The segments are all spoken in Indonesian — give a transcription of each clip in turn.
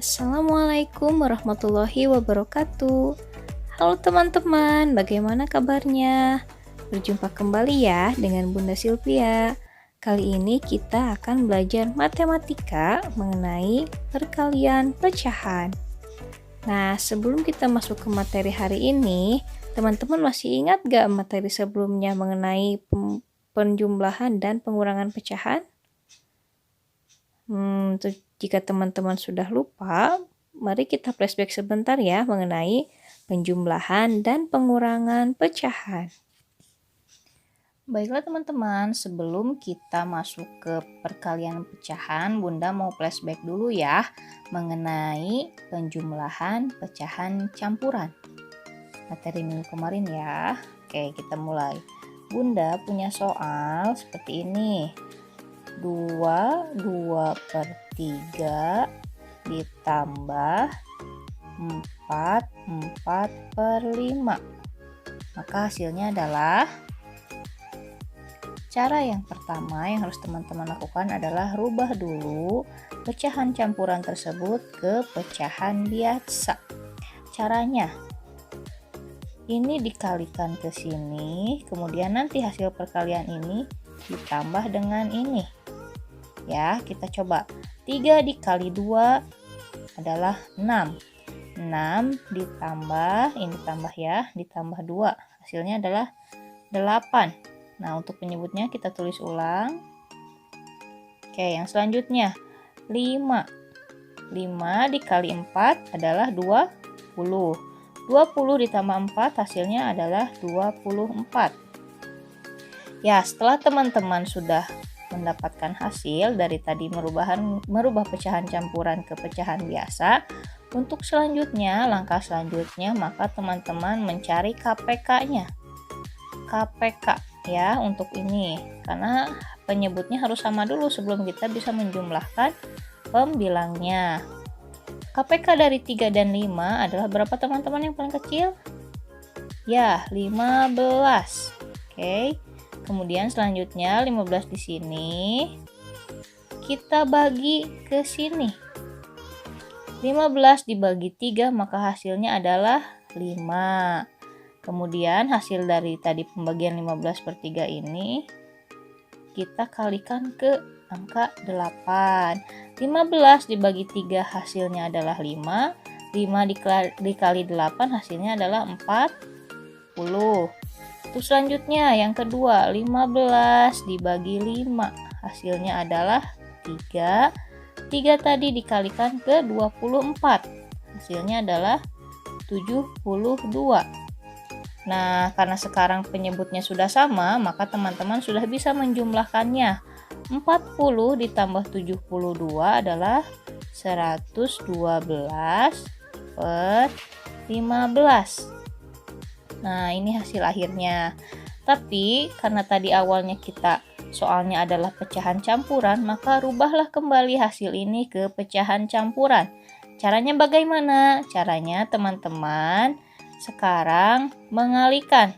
Assalamualaikum warahmatullahi wabarakatuh. Halo teman-teman, bagaimana kabarnya? Berjumpa kembali ya dengan Bunda Sylvia. Kali ini kita akan belajar matematika mengenai perkalian pecahan. Nah, sebelum kita masuk ke materi hari ini, teman-teman masih ingat gak materi sebelumnya mengenai penjumlahan dan pengurangan pecahan? Jika teman-teman sudah lupa, mari kita flashback sebentar ya mengenai penjumlahan dan pengurangan pecahan. Baiklah teman-teman, sebelum kita masuk ke perkalian pecahan, Bunda mau flashback dulu ya mengenai penjumlahan pecahan campuran. Materi minggu kemarin ya. Oke, kita mulai. Bunda punya soal seperti ini. 2/3 ditambah 4/5. Maka hasilnya adalah, cara yang pertama yang harus teman-teman lakukan adalah rubah dulu pecahan campuran tersebut ke pecahan biasa. Caranya, ini dikalikan ke sini, kemudian nanti hasil perkalian ini ditambah dengan ini. Ya, kita coba. 3 dikali 2 adalah 6. 6 ditambah, ini tambah ya, ditambah 2. Hasilnya adalah 8. Nah, untuk penyebutnya kita tulis ulang. Oke, yang selanjutnya 5. 5 dikali 4 adalah 20. 20 ditambah 4 hasilnya adalah 24. Ya, setelah teman-teman sudah mendapatkan hasil dari tadi merubah pecahan campuran ke pecahan biasa, untuk selanjutnya, langkah selanjutnya, maka teman-teman mencari KPK-nya. KPK ya untuk ini, karena penyebutnya harus sama dulu sebelum kita bisa menjumlahkan pembilangnya. KPK dari 3 dan 5 adalah berapa teman-teman yang paling kecil? Ya, 15. Oke. Kemudian selanjutnya 15 di sini kita bagi ke sini. 15 dibagi 3 maka hasilnya adalah 5. Kemudian hasil dari tadi pembagian 15/3 ini kita kalikan ke angka 8. 15 dibagi 3 hasilnya adalah 5. 5 dikali 8 hasilnya adalah 40. Untuk selanjutnya yang kedua, 15 dibagi 5 hasilnya adalah 3. 3 tadi dikalikan ke 24 hasilnya adalah 72. Nah, karena sekarang penyebutnya sudah sama, maka teman-teman sudah bisa menjumlahkannya. 40 ditambah 72 adalah 112/15. Nah, ini hasil akhirnya. Tapi karena tadi awalnya kita soalnya adalah pecahan campuran, maka rubahlah kembali hasil ini ke pecahan campuran. Caranya bagaimana? Caranya teman-teman sekarang mengalihkan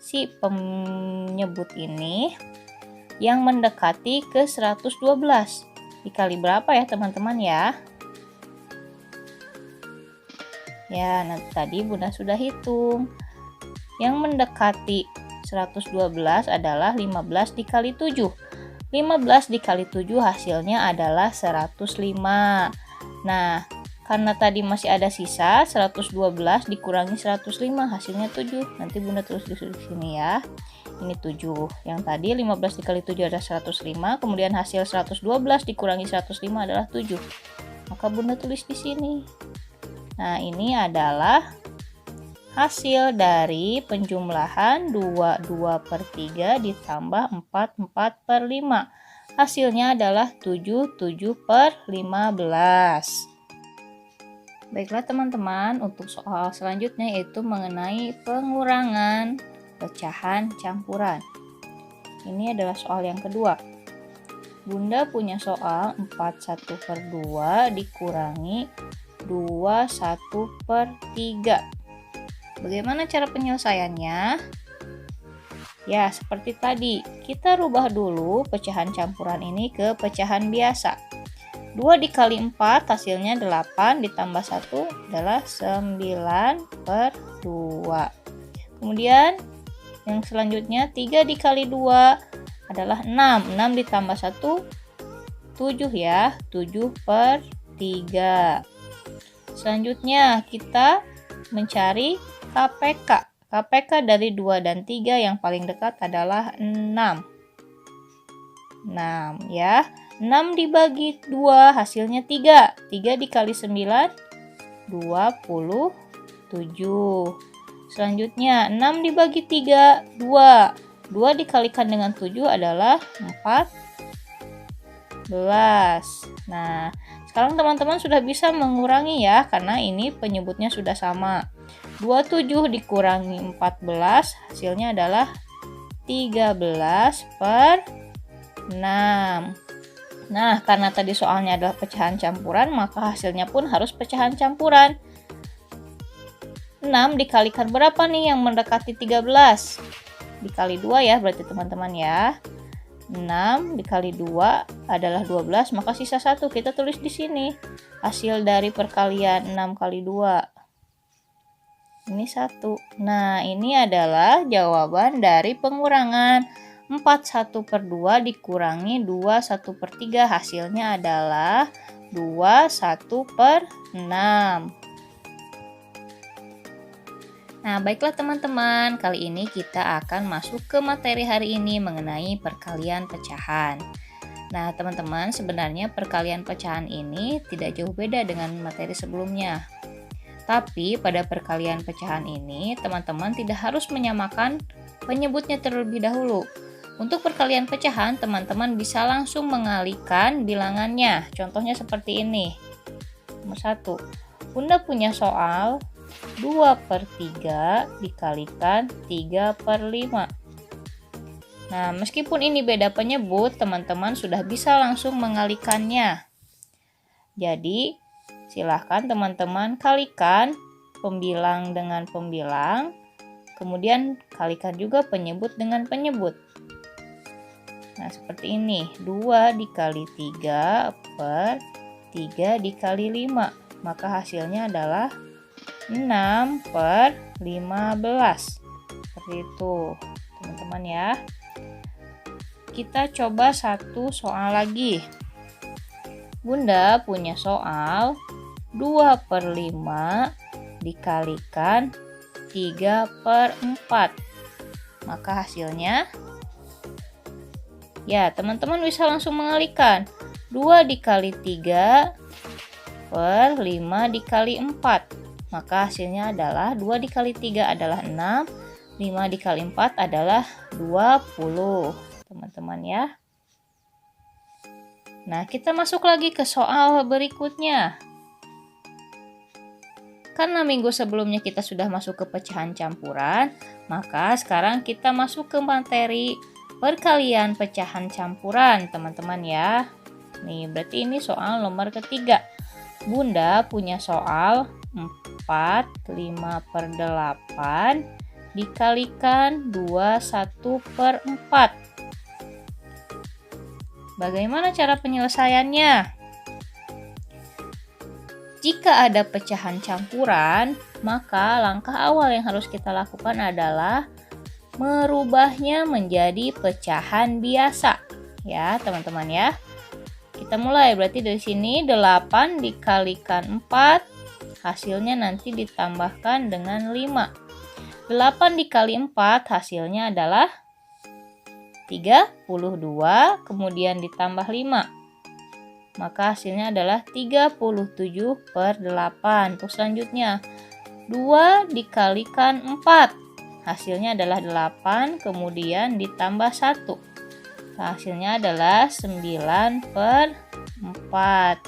si penyebut ini yang mendekati ke 112. Dikali berapa ya teman-teman ya? Ya, nah tadi Bunda sudah hitung. Yang mendekati 112 adalah 15 dikali 7. 15 dikali 7 hasilnya adalah 105. Nah, karena tadi masih ada sisa, 112 dikurangi 105 hasilnya 7. Nanti Bunda tulis di sini ya. Ini 7. Yang tadi 15 dikali 7 adalah 105, kemudian hasil 112 dikurangi 105 adalah 7. Maka Bunda tulis di sini. Nah, ini adalah hasil dari penjumlahan 2/3 ditambah 4/5. Hasilnya adalah 77/15. Baiklah teman-teman, untuk soal selanjutnya yaitu mengenai pengurangan pecahan campuran. Ini adalah soal yang kedua. Bunda punya soal 41/2 dikurangi 21/3. Bagaimana cara penyelesaiannya? Ya, seperti tadi, kita rubah dulu pecahan campuran ini ke pecahan biasa. 2 dikali 4 hasilnya 8 ditambah 1 adalah 9/2. Kemudian yang selanjutnya 3 dikali 2 adalah 6. 6 ditambah 1 7 ya, 7/3. Selanjutnya kita mencari KPK. KPK dari 2 dan 3 yang paling dekat adalah 6. 6 ya. 6 dibagi 2 hasilnya 3. 3 dikali 9 27. Selanjutnya 6 dibagi 3 2. 2 dikalikan dengan 7 adalah 14. Nah, sekarang teman-teman sudah bisa mengurangi ya, karena ini penyebutnya sudah sama. 27 dikurangi 14 hasilnya adalah 13/6. Nah, karena tadi soalnya adalah pecahan campuran, maka hasilnya pun harus pecahan campuran. 6 dikalikan berapa nih yang mendekati 13? Dikali 2 ya berarti teman-teman ya. 6 dikali 2 adalah 12, maka sisa 1 kita tulis di sini. Hasil dari perkalian 6 kali 2. Ini 1. Nah, ini adalah jawaban dari pengurangan. 41/2 dikurangi 21/3 hasilnya adalah 21/6. Nah, baiklah teman-teman, kali ini kita akan masuk ke materi hari ini mengenai perkalian pecahan. Nah, teman-teman, sebenarnya perkalian pecahan ini tidak jauh beda dengan materi sebelumnya. Tapi pada perkalian pecahan ini, teman-teman tidak harus menyamakan penyebutnya terlebih dahulu. Untuk perkalian pecahan, teman-teman bisa langsung mengalihkan bilangannya. Contohnya seperti ini. Nomor 1. Bunda punya soal 2/3 dikalikan 3/5. Nah, meskipun ini beda penyebut, teman-teman sudah bisa langsung mengalihkannya. Jadi, silahkan teman-teman kalikan pembilang dengan pembilang, kemudian kalikan juga penyebut dengan penyebut. Nah, seperti ini. 2 dikali 3/3 dikali 5. Maka hasilnya adalah 6/15. Seperti itu, teman-teman ya. Kita coba satu soal lagi. Bunda punya soal 2/5 dikalikan 3/4. Maka hasilnya, ya teman-teman bisa langsung mengalihkan. 2 dikali 3/5 dikali 4. Maka hasilnya adalah 2 dikali 3 adalah 6, 5 dikali 4 adalah 20, teman-teman ya. Nah, kita masuk lagi ke soal berikutnya. Karena minggu sebelumnya kita sudah masuk ke pecahan campuran, maka sekarang kita masuk ke materi perkalian pecahan campuran, teman-teman ya. Nih, berarti ini soal nomor ketiga. Bunda punya soal 5/8 dikalikan 21/4. Bagaimana cara penyelesaiannya? Jika ada pecahan campuran, maka langkah awal yang harus kita lakukan adalah merubahnya menjadi pecahan biasa. Ya, teman-teman ya. Kita mulai, berarti dari sini 8 dikalikan 4, hasilnya nanti ditambahkan dengan 5. 8 dikali 4 hasilnya adalah 32, kemudian ditambah 5. Maka hasilnya adalah 37/8. Untuk selanjutnya, 2 dikalikan 4. Hasilnya adalah 8, kemudian ditambah 1. Hasilnya adalah 9/4.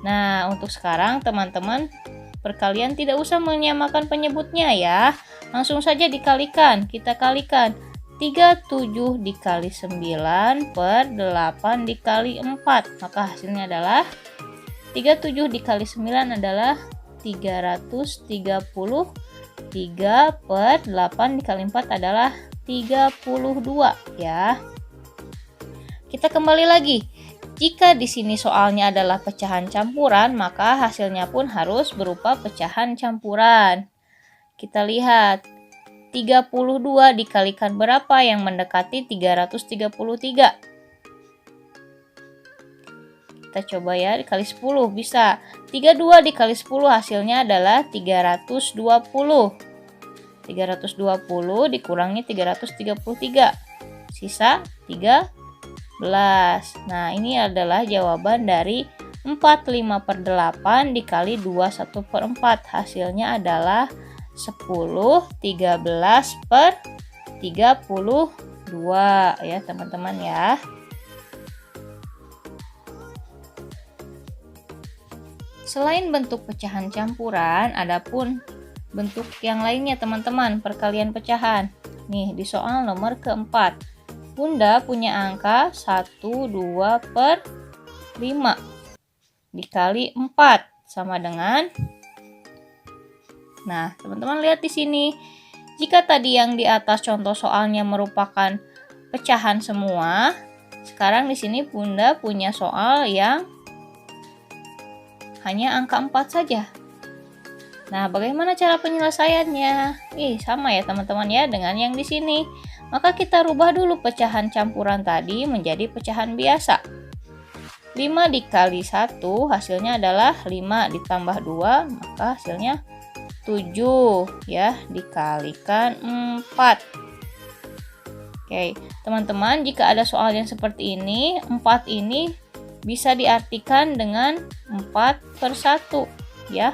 Nah, untuk sekarang teman-teman perkalian tidak usah menyamakan penyebutnya ya. Langsung saja dikalikan. Kita kalikan 37 dikali 9/8 dikali 4. Maka hasilnya adalah 37 dikali 9 adalah 330. 3/8 dikali 4 adalah 32 ya. Kita kembali lagi. Jika di sini soalnya adalah pecahan campuran, maka hasilnya pun harus berupa pecahan campuran. Kita lihat, 32 dikalikan berapa yang mendekati 333? Kita coba ya, dikali 10 bisa. 32 dikali 10 hasilnya adalah 320. 320 dikurangi 333. Sisa 13. Nah, ini adalah jawaban dari 45/8 dikali 21/4. Hasilnya adalah 10, 13/32 ya teman-teman ya. Selain bentuk pecahan campuran, adapun bentuk yang lainnya teman-teman, perkalian pecahan. Nih, di soal nomor keempat. Bunda punya angka 1/2/5 dikali 4 sama dengan. Nah, teman-teman lihat di sini. Jika tadi yang di atas contoh soalnya merupakan pecahan semua, sekarang di sini Bunda punya soal yang hanya angka 4 saja. Nah, bagaimana cara penyelesaiannya? Sama ya teman-teman ya dengan yang di sini. Maka kita rubah dulu pecahan campuran tadi menjadi pecahan biasa. 5 dikali 1 hasilnya adalah 5 ditambah 2, maka hasilnya 7 ya, dikalikan 4. Oke, teman-teman, jika ada soal yang seperti ini, 4 ini bisa diartikan dengan 4/1 ya.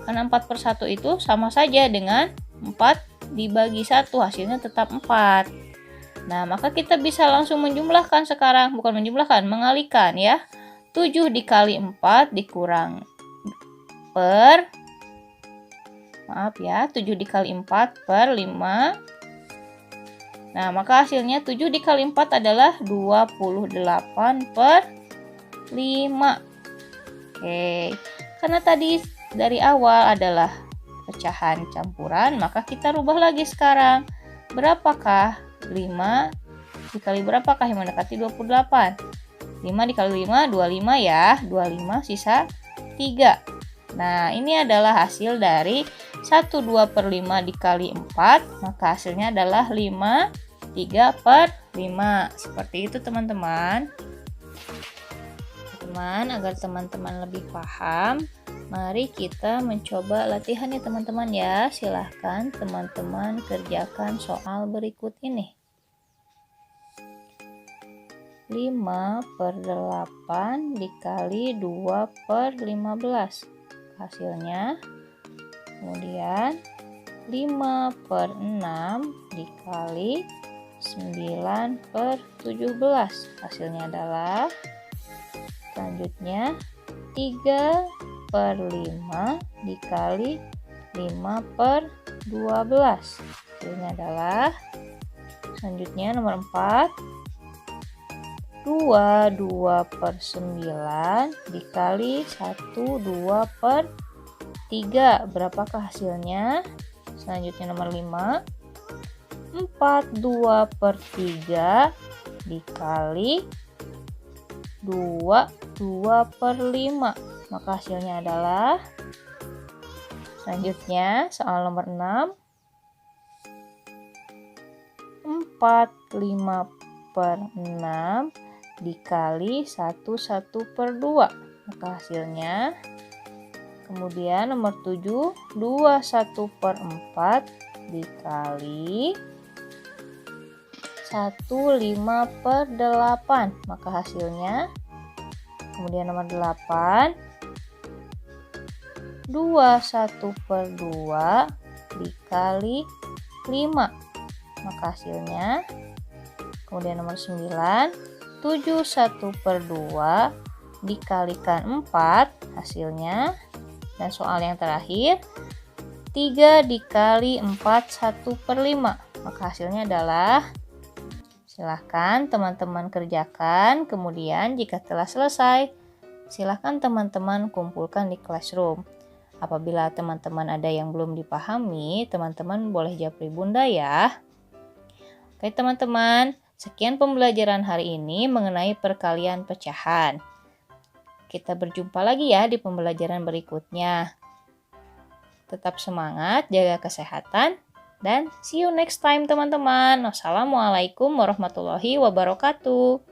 Karena 4/1 itu sama saja dengan 4 dibagi 1, hasilnya tetap 4. Nah, maka kita bisa langsung menjumlahkan sekarang, bukan menjumlahkan, mengalikan ya. 7 dikali 4 dikurang 7 dikali 4 per 5. Nah, maka hasilnya 7 dikali 4 adalah 28/5. Oke, karena tadi dari awal adalah pecahan campuran, maka kita rubah lagi sekarang. Berapakah 5 dikali berapakah yang mendekati 28? 5 dikali 5, 25 ya. 25 sisa 3. Nah, ini adalah hasil dari 1/2/5 dikali 4, maka hasilnya adalah 5, 3/5. Seperti itu teman-teman. Agar teman-teman lebih paham, mari kita mencoba latihan ya teman-teman ya. Silahkan teman-teman kerjakan soal berikut ini. 5/8 dikali 2/15 hasilnya. Kemudian 5/6 dikali 9/17 hasilnya adalah. Selanjutnya 3/5 dikali 5/12 hasilnya adalah. Selanjutnya nomor 4, 2/9 dikali 1/3 berapakah hasilnya? Selanjutnya nomor 5, 4/3 dikali 2/5 maka hasilnya adalah. Selanjutnya soal nomor 6, 4/5/6 dikali 1/2 maka hasilnya. Kemudian nomor 7, 21/4 dikali 1/5/8 maka hasilnya. Kemudian nomor 8, 21/2 dikali 5 maka hasilnya. Kemudian nomor 9, 71/2 dikalikan 4 hasilnya. Dan soal yang terakhir, 3 dikali 4 1/5 maka hasilnya adalah. Silahkan teman-teman kerjakan, kemudian jika telah selesai, silahkan teman-teman kumpulkan di classroom. Apabila teman-teman ada yang belum dipahami, teman-teman boleh japri Bunda ya. Oke teman-teman, Sekian pembelajaran hari ini mengenai perkalian pecahan. Kita berjumpa lagi ya di pembelajaran berikutnya. Tetap semangat, jaga kesehatan, dan see you next time teman-teman. Wassalamualaikum warahmatullahi wabarakatuh.